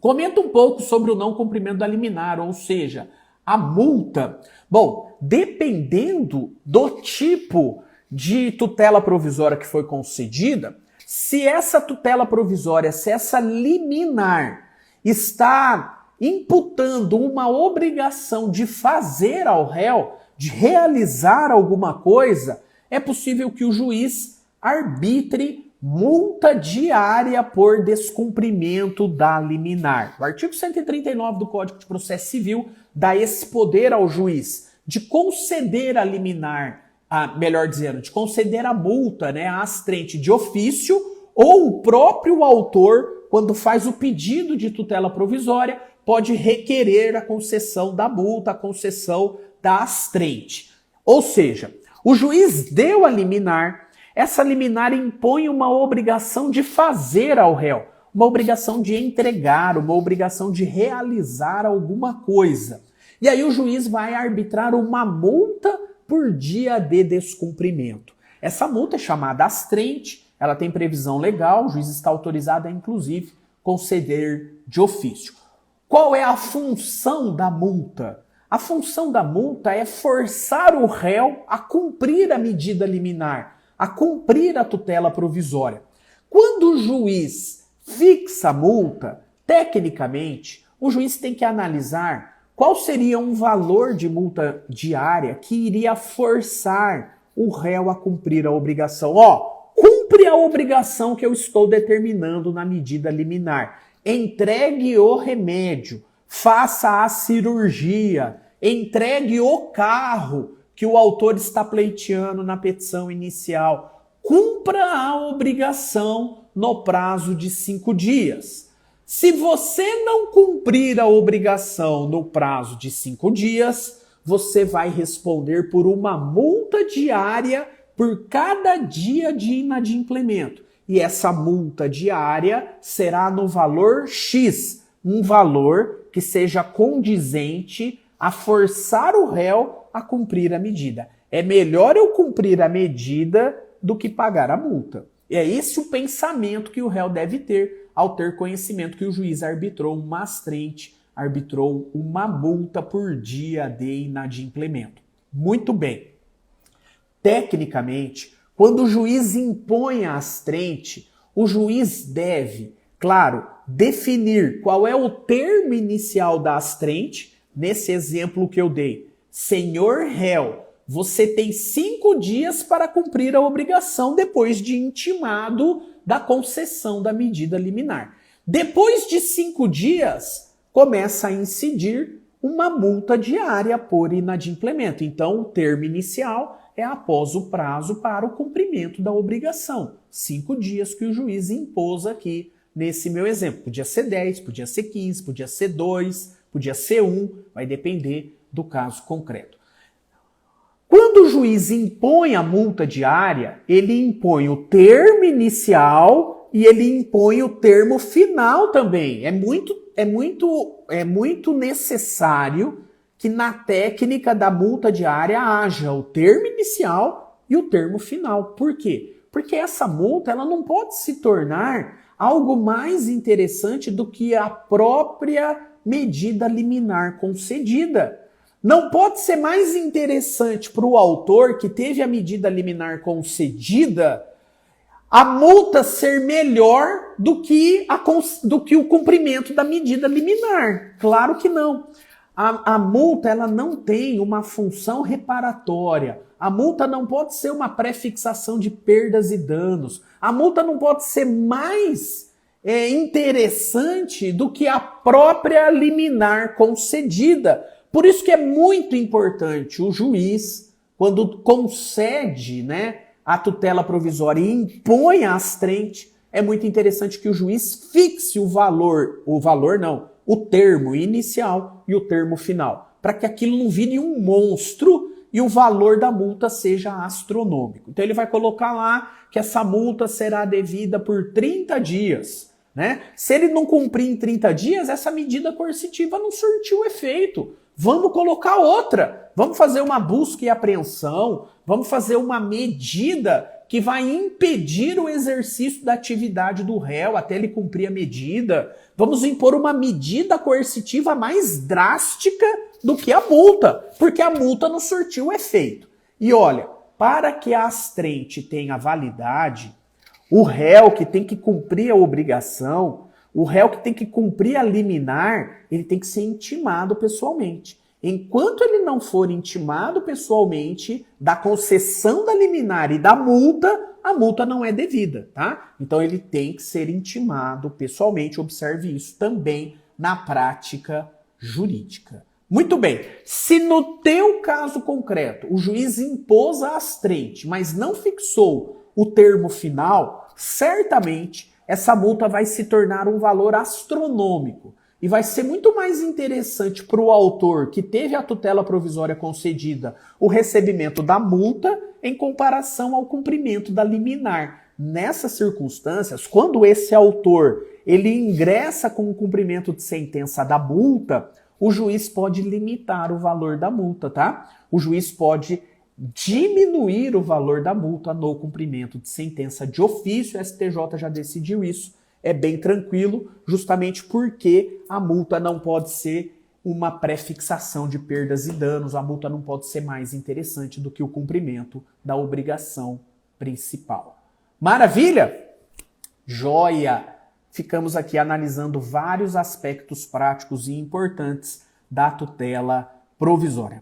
Comenta um pouco sobre o não cumprimento da liminar, ou seja, a multa. Bom, dependendo do tipo de tutela provisória que foi concedida, se essa tutela provisória, se essa liminar está imputando uma obrigação de fazer ao réu, de realizar alguma coisa, é possível que o juiz arbitre multa diária por descumprimento da liminar. O artigo 139 do Código de Processo Civil dá esse poder ao juiz de conceder a liminar, melhor dizendo, de conceder a multa, a astrente de ofício, ou o próprio autor, quando faz o pedido de tutela provisória, pode requerer a concessão da multa, a concessão da astrente. Ou seja, o juiz deu a liminar, essa liminar impõe uma obrigação de fazer ao réu, uma obrigação de entregar, uma obrigação de realizar alguma coisa. E aí o juiz vai arbitrar uma multa por dia de descumprimento. Essa multa é chamada astrente, ela tem previsão legal, o juiz está autorizado a, inclusive, conceder de ofício. Qual é a função da multa? A função da multa é forçar o réu a cumprir a medida liminar, a cumprir a tutela provisória. Quando o juiz fixa a multa, tecnicamente, o juiz tem que analisar qual seria um valor de multa diária que iria forçar o réu a cumprir a obrigação. Cumpre a obrigação que eu estou determinando na medida liminar. Entregue o remédio, faça a cirurgia, entregue o carro que o autor está pleiteando na petição inicial. Cumpra a obrigação no prazo de 5 dias. Se você não cumprir a obrigação no prazo de 5 dias, você vai responder por uma multa diária por cada dia de inadimplemento. E essa multa diária será no valor X, um valor que seja condizente a forçar o réu a cumprir a medida. É melhor eu cumprir a medida do que pagar a multa. E é esse o pensamento que o réu deve ter ao ter conhecimento que o juiz arbitrou uma astrente, arbitrou uma multa por dia de inadimplemento. Muito bem. Tecnicamente, quando o juiz impõe a astrente, o juiz deve, claro, definir qual é o termo inicial da astrente. Nesse exemplo que eu dei, senhor réu, você tem 5 dias para cumprir a obrigação depois de intimado da concessão da medida liminar. Depois de 5 dias, começa a incidir uma multa diária por inadimplemento. Então, o termo inicial é após o prazo para o cumprimento da obrigação. 5 dias que o juiz impôs aqui nesse meu exemplo. Podia ser 10, podia ser 15, podia ser 2, podia ser 1, vai depender do caso concreto. Quando o juiz impõe a multa diária, ele impõe o termo inicial e ele impõe o termo final também. É muito necessário que na técnica da multa diária haja o termo inicial e o termo final. Por quê? Porque essa multa ela não pode se tornar algo mais interessante do que a própria medida liminar concedida. Não pode ser mais interessante para o autor que teve a medida liminar concedida a multa ser melhor do que o cumprimento da medida liminar. Claro que não. A multa ela não tem uma função reparatória. A multa não pode ser uma pré-fixação de perdas e danos. A multa não pode ser mais interessante do que a própria liminar concedida. Por isso que é muito importante o juiz, quando concede a tutela provisória e impõe a astrente, é muito interessante que o juiz fixe o termo inicial e o termo final, para que aquilo não vire um monstro e o valor da multa seja astronômico. Então ele vai colocar lá que essa multa será devida por 30 dias. Se ele não cumprir em 30 dias, essa medida coercitiva não surtiu efeito. Vamos colocar outra. Vamos fazer uma busca e apreensão. Vamos fazer uma medida que vai impedir o exercício da atividade do réu até ele cumprir a medida. Vamos impor uma medida coercitiva mais drástica do que a multa, porque a multa não surtiu efeito. E olha, para que a astrente tenha validade, o réu que tem que cumprir a obrigação, o réu que tem que cumprir a liminar, ele tem que ser intimado pessoalmente. Enquanto ele não for intimado pessoalmente da concessão da liminar e da multa, a multa não é devida, tá? Então ele tem que ser intimado pessoalmente, observe isso também na prática jurídica. Muito bem, se no teu caso concreto o juiz impôs a astrente, mas não fixou o termo final, certamente essa multa vai se tornar um valor astronômico. E vai ser muito mais interessante para o autor que teve a tutela provisória concedida o recebimento da multa em comparação ao cumprimento da liminar. Nessas circunstâncias, quando esse autor ele ingressa com o cumprimento de sentença da multa, o juiz pode limitar o valor da multa, tá? O juiz pode diminuir o valor da multa no cumprimento de sentença de ofício. O STJ já decidiu isso. É bem tranquilo, justamente porque a multa não pode ser uma pré-fixação de perdas e danos, a multa não pode ser mais interessante do que o cumprimento da obrigação principal. Maravilha? Joia! Ficamos aqui analisando vários aspectos práticos e importantes da tutela provisória.